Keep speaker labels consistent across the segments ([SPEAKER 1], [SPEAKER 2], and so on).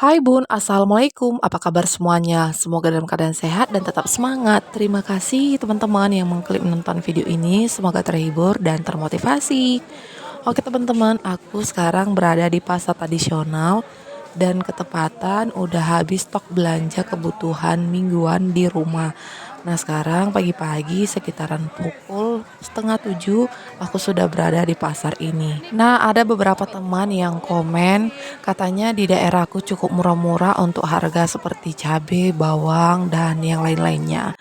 [SPEAKER 1] Hai Bun, Assalamualaikum. Apa kabar semuanya? Semoga dalam keadaan sehat dan tetap semangat. Terima kasih teman-teman yang mengklik menonton video ini. Semoga terhibur dan termotivasi. Oke teman-teman, aku sekarang berada di pasar tradisional dan ketepatan udah habis stok belanja kebutuhan mingguan di rumah. Nah sekarang pagi-pagi sekitaran pukul setengah 7 aku sudah berada di pasar ini. Nah ada beberapa teman yang komen katanya di daerahku cukup murah-murah untuk harga seperti cabai, bawang, dan yang lain-lainnya.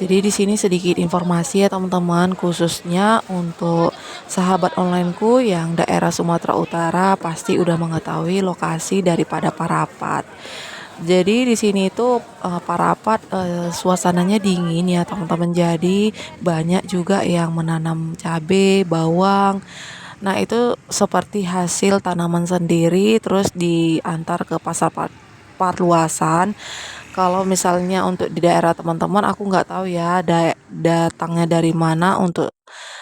[SPEAKER 1] Jadi di sini sedikit informasi ya teman-teman, khususnya untuk sahabat onlineku yang daerah Sumatera Utara pasti udah mengetahui lokasi daripada Parapat. Jadi di sini itu Parapat suasananya dingin ya teman-teman. Jadi banyak juga yang menanam cabai, bawang. Nah itu seperti hasil tanaman sendiri terus diantar ke pasar luasan. Kalau misalnya untuk di daerah teman-teman aku nggak tahu ya datangnya dari mana untuk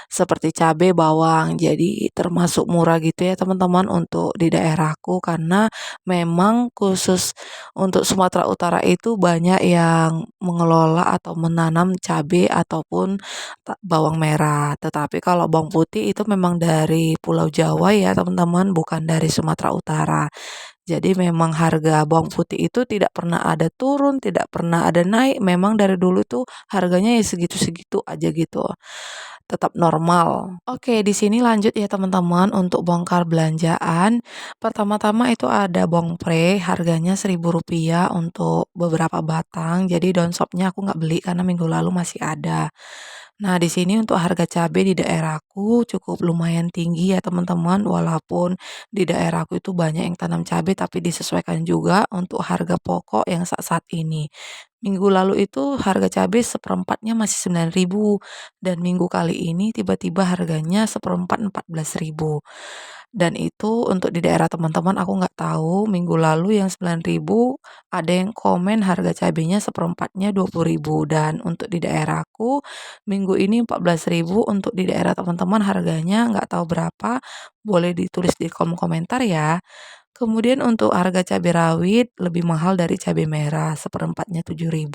[SPEAKER 1] seperti cabai, bawang. Jadi termasuk murah gitu ya teman-teman untuk di daerahku karena memang khusus untuk Sumatera Utara itu banyak yang mengelola atau menanam cabai ataupun bawang merah. Tetapi kalau bawang putih itu memang dari Pulau Jawa ya teman-teman, bukan dari Sumatera Utara. Jadi memang harga bawang putih itu tidak pernah ada turun, tidak pernah ada naik. Memang dari dulu tuh harganya ya segitu-segitu aja gitu. Tetap normal. Oke, di sini lanjut ya teman-teman untuk bongkar belanjaan. Pertama-tama itu ada bawang pre, harganya Rp1.000 untuk beberapa batang. Jadi daun sopnya aku nggak beli karena minggu lalu masih ada. Nah, di sini untuk harga cabai di daerahku cukup lumayan tinggi ya teman-teman, walaupun di daerahku itu banyak yang tanam cabai tapi disesuaikan juga untuk harga pokok yang saat-saat ini. Minggu lalu itu harga cabai seperempatnya masih 9.000 dan minggu kali ini tiba-tiba harganya seperempat 14.000. Dan itu untuk di daerah teman-teman aku nggak tahu, minggu lalu yang 9.000 ada yang komen harga cabenya seperempatnya 20.000 dan untuk di daerahku minggu ini 14.000. Untuk di daerah teman-teman harganya nggak tahu berapa, boleh ditulis di kolom komentar ya. Kemudian untuk harga cabai rawit lebih mahal dari cabai merah, seperempatnya 7.000.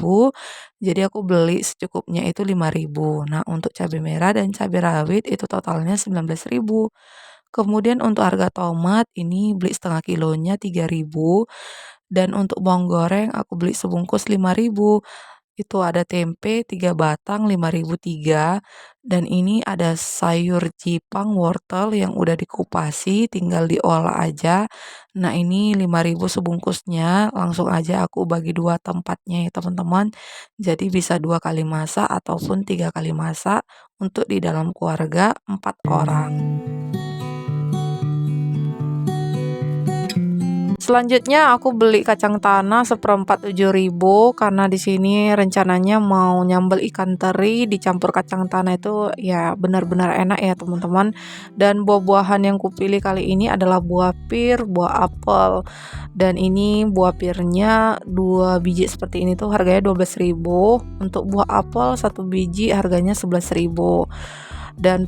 [SPEAKER 1] Jadi aku beli secukupnya itu 5.000. Nah, untuk cabai merah dan cabai rawit itu totalnya 19.000. Kemudian untuk harga tomat ini beli setengah kilonya 3.000 dan untuk bawang goreng aku beli sebungkus 5.000. Itu ada tempe 3 batang 5.003 dan ini ada sayur jipang wortel yang udah dikupasi tinggal diolah aja. Nah, ini 5.000 sebungkusnya, langsung aja aku bagi dua tempatnya ya teman-teman. Jadi bisa 2 kali masak ataupun 3 kali masak untuk di dalam keluarga 4 orang. Selanjutnya aku beli kacang tanah seperempat 7.000 karena di sini rencananya mau nyambel ikan teri dicampur kacang tanah itu ya benar-benar enak ya teman-teman. Dan buah-buahan yang kupilih kali ini adalah buah pir, buah apel. Dan ini buah pirnya 2 biji seperti ini tuh harganya 12.000. Untuk buah apel 1 biji harganya 11.000. Dan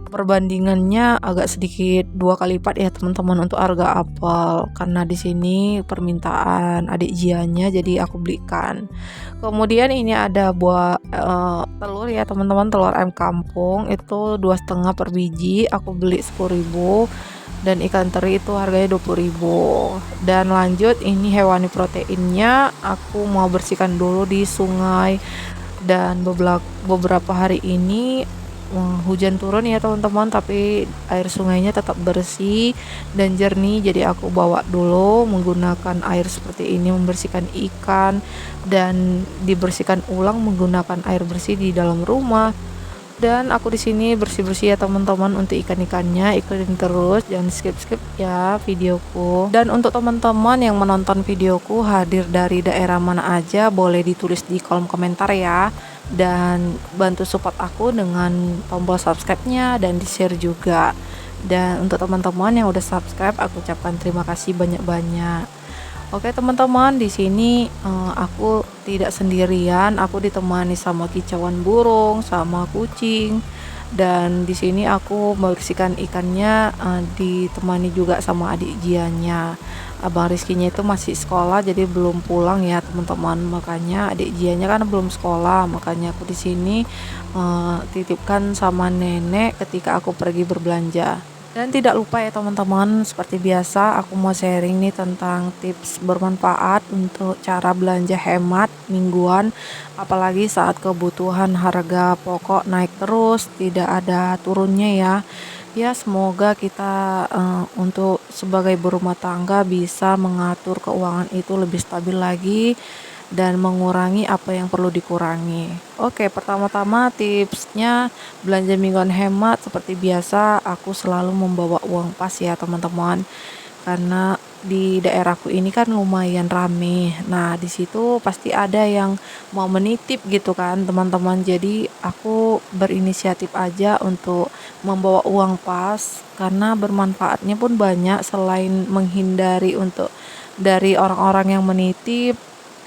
[SPEAKER 1] perbandingannya agak sedikit 2 kali lipat ya teman-teman untuk harga apel karena di sini permintaan adik jianya jadi aku belikan. Kemudian ini ada buah telur ya teman-teman, telur ayam kampung itu 2,5 per biji aku beli 10.000 dan ikan teri itu harganya 20.000. Dan lanjut ini hewani proteinnya aku mau bersihkan dulu di sungai dan beberapa hari ini hujan turun ya teman-teman tapi air sungainya tetap bersih dan jernih, jadi aku bawa dulu menggunakan air seperti ini membersihkan ikan dan dibersihkan ulang menggunakan air bersih di dalam rumah. Dan aku di sini bersih-bersih ya teman-teman untuk ikan-ikannya, ikutin terus, jangan skip-skip ya videoku. Dan untuk teman-teman yang menonton videoku hadir dari daerah mana aja, boleh ditulis di kolom komentar ya. Dan bantu support aku dengan tombol subscribe-nya dan di-share juga. Dan untuk teman-teman yang udah subscribe, aku ucapkan terima kasih banyak-banyak. Oke teman-teman, di sini aku tidak sendirian, aku ditemani sama kicauan burung, sama kucing, Dan di sini aku membersihkan ikannya ditemani juga sama adik Jianya. Abang Rizkynya itu masih sekolah jadi belum pulang ya teman-teman, makanya adik Jianya kan belum sekolah, makanya aku di sini titipkan sama nenek ketika aku pergi berbelanja. Dan tidak lupa ya teman-teman, seperti biasa aku mau sharing nih tentang tips bermanfaat untuk cara belanja hemat mingguan, apalagi saat kebutuhan harga pokok naik terus, tidak ada turunnya ya. Ya, semoga kita untuk sebagai berumah tangga bisa mengatur keuangan itu lebih stabil lagi dan mengurangi apa yang perlu dikurangi. Oke, pertama-tama tipsnya belanja mingguan hemat seperti biasa aku selalu membawa uang pas ya teman-teman. Karena di daerahku ini kan lumayan rame. Nah, di situ pasti ada yang mau menitip gitu kan, teman-teman. Jadi, aku berinisiatif aja untuk membawa uang pas karena bermanfaatnya pun banyak selain menghindari untuk dari orang-orang yang menitip,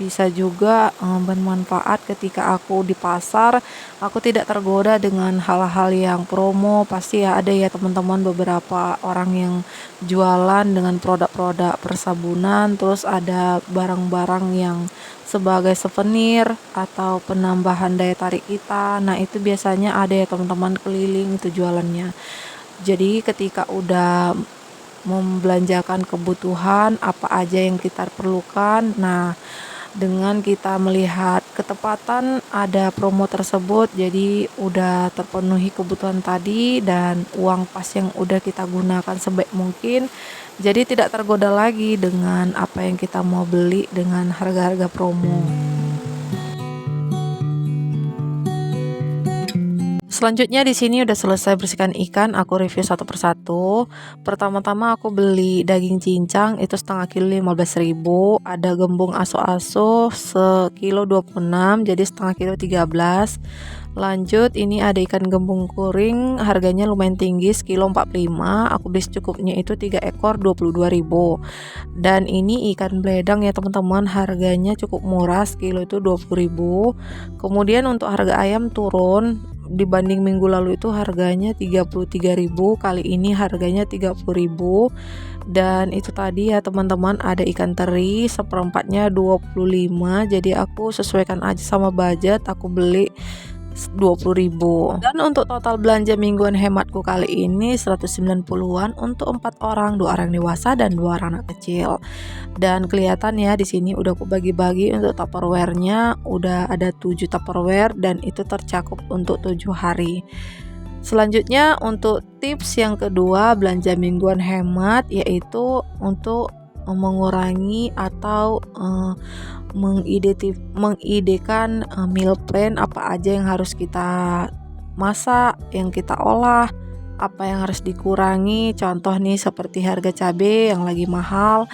[SPEAKER 1] bisa juga bermanfaat ketika aku di pasar, aku tidak tergoda dengan hal-hal yang promo. Pasti ya ada ya teman-teman beberapa orang yang jualan dengan produk-produk persabunan, terus ada barang-barang yang sebagai souvenir atau penambahan daya tarik kita. Nah, itu biasanya ada ya teman-teman keliling itu jualannya. Jadi ketika udah membelanjakan kebutuhan apa aja yang kita perlukan, nah dengan kita melihat ketepatan ada promo tersebut, jadi udah terpenuhi kebutuhan tadi dan uang pas yang udah kita gunakan sebaik mungkin, jadi tidak tergoda lagi dengan apa yang kita mau beli dengan harga-harga promo. Selanjutnya di sini udah selesai bersihkan ikan, aku review satu persatu. Pertama-tama aku beli daging cincang itu setengah kilo 15.000, ada gembung aso-aso sekilo 26, jadi setengah kilo 13. Lanjut ini ada ikan gembung kuring, harganya lumayan tinggi sekilo 45, aku beli secukupnya itu 3 ekor 22.000. Dan ini ikan beledang ya teman-teman, harganya cukup murah sekilo itu 20.000. Kemudian untuk harga ayam turun dibanding minggu lalu, itu harganya 33.000, kali ini harganya 30.000. Dan itu tadi ya teman-teman, ada ikan teri seperempatnya 25, jadi aku sesuaikan aja sama budget, aku beli 20.000. Dan untuk total belanja mingguan hematku kali ini 190-an untuk 4 orang, 2 orang dewasa dan 2 orang anak kecil. Dan kelihatan ya di sini udah aku bagi-bagi untuk Tupperware-nya, udah ada 7 Tupperware dan itu tercakup untuk 7 hari. Selanjutnya untuk tips yang kedua belanja mingguan hemat, yaitu untuk mengurangi atau mengidekan meal plan apa aja yang harus kita masak, yang kita olah, apa yang harus dikurangi. Contoh nih seperti harga cabai yang lagi mahal,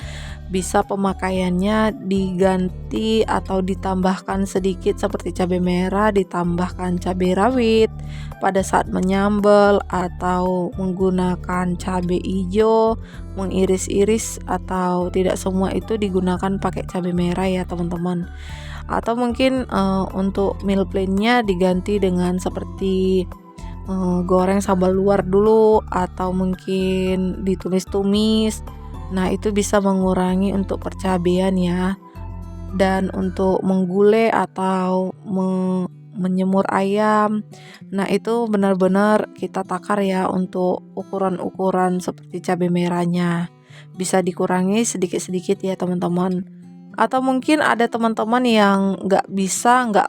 [SPEAKER 1] bisa pemakaiannya diganti atau ditambahkan sedikit seperti cabai merah ditambahkan cabai rawit pada saat menyambal, atau menggunakan cabai hijau mengiris-iris, atau tidak semua itu digunakan pakai cabai merah ya teman-teman. Atau mungkin untuk meal plan-nya diganti dengan seperti goreng sambal luar dulu, atau mungkin ditumis-tumis. Nah, itu bisa mengurangi untuk percabean ya. Dan untuk menggulai atau menyemur ayam, nah itu benar-benar kita takar ya untuk ukuran-ukuran seperti cabai merahnya. Bisa dikurangi sedikit-sedikit ya teman-teman. Atau mungkin ada teman-teman yang nggak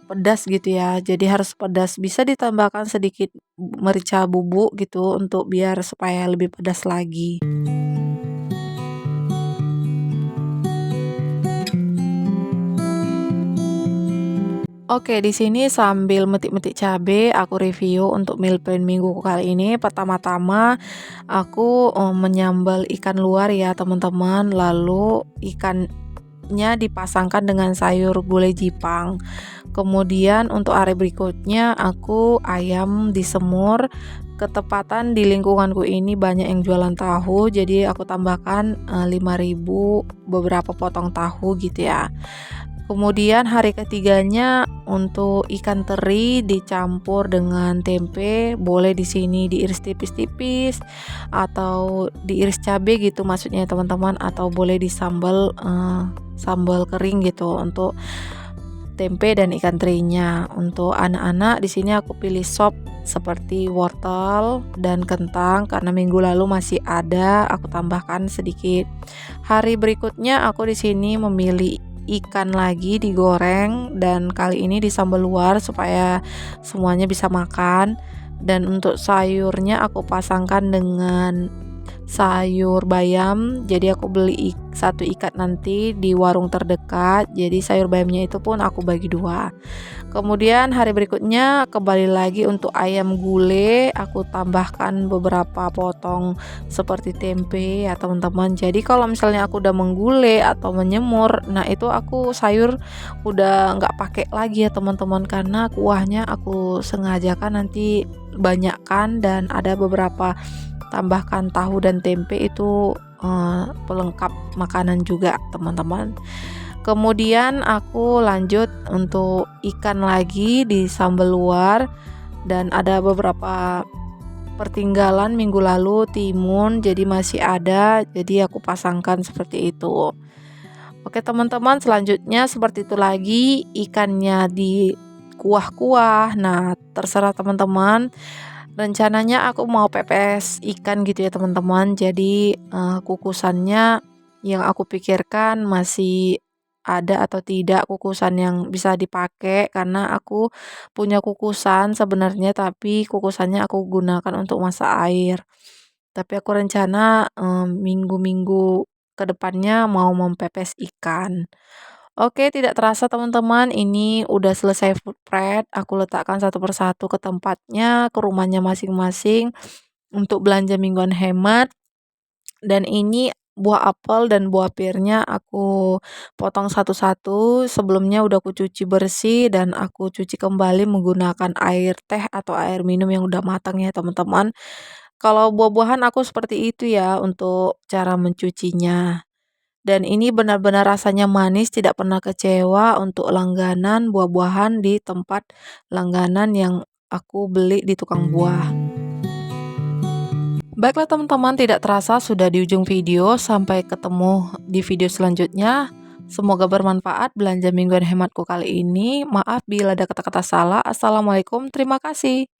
[SPEAKER 1] pedas gitu ya, jadi harus pedas, bisa ditambahkan sedikit merica bubuk gitu untuk biar supaya lebih pedas lagi. Oke, di sini sambil metik-metik cabe, aku review untuk meal plan minggu kali ini. Pertama-tama, aku menyambal ikan luar ya teman-teman. Lalu ikannya dipasangkan dengan sayur gulai jipang. Kemudian untuk hari berikutnya, aku ayam disemur. Ketepatan di lingkunganku ini banyak yang jualan tahu, jadi aku tambahkan 5.000 beberapa potong tahu gitu ya. Kemudian hari ketiganya untuk ikan teri dicampur dengan tempe, boleh di sini diiris tipis-tipis atau diiris cabai gitu maksudnya teman-teman, atau boleh disambal sambal kering gitu untuk tempe dan ikan terinya. Untuk anak-anak di sini aku pilih sop seperti wortel dan kentang karena minggu lalu masih ada, aku tambahkan sedikit. Hari berikutnya aku di sini memilih ikan lagi digoreng dan kali ini di sambal luar supaya semuanya bisa makan. Dan untuk sayurnya aku pasangkan dengan sayur bayam, jadi aku beli satu ikat nanti di warung terdekat, jadi sayur bayamnya itu pun aku bagi dua. Kemudian hari berikutnya kembali lagi untuk ayam gulai, aku tambahkan beberapa potong seperti tempe ya teman-teman. Jadi kalau misalnya aku udah menggulai atau menyemur, nah itu aku sayur udah nggak pakai lagi ya teman-teman, karena kuahnya aku sengajakan nanti banyakkan dan ada beberapa tambahkan tahu dan tempe itu pelengkap makanan juga teman-teman. Kemudian aku lanjut untuk ikan lagi di sambal luar dan ada beberapa pertinggalan minggu lalu timun jadi masih ada, jadi aku pasangkan seperti itu. Oke teman-teman, selanjutnya seperti itu lagi ikannya di kuah-kuah. Nah terserah teman-teman, rencananya aku mau pepes ikan gitu ya teman-teman. Jadi kukusannya yang aku pikirkan masih ada atau tidak kukusan yang bisa dipakai, karena aku punya kukusan sebenarnya tapi kukusannya aku gunakan untuk masak air. Tapi aku rencana minggu-minggu kedepannya mau mempepes ikan. Oke, tidak terasa teman-teman, ini udah selesai food prep. Aku letakkan satu persatu ke tempatnya, ke rumahnya masing-masing untuk belanja mingguan hemat. Dan ini buah apel dan buah pirnya aku potong satu-satu. Sebelumnya udah aku cuci bersih dan aku cuci kembali menggunakan air teh atau air minum yang udah matang ya teman-teman. Kalau buah-buahan aku seperti itu ya untuk cara mencucinya. Dan ini benar-benar rasanya manis, tidak pernah kecewa untuk langganan buah-buahan di tempat langganan yang aku beli di tukang buah. Baiklah teman-teman, tidak terasa sudah di ujung video. Sampai ketemu di video selanjutnya. Semoga bermanfaat belanja mingguan hematku kali ini. Maaf bila ada kata-kata salah. Assalamualaikum, terima kasih.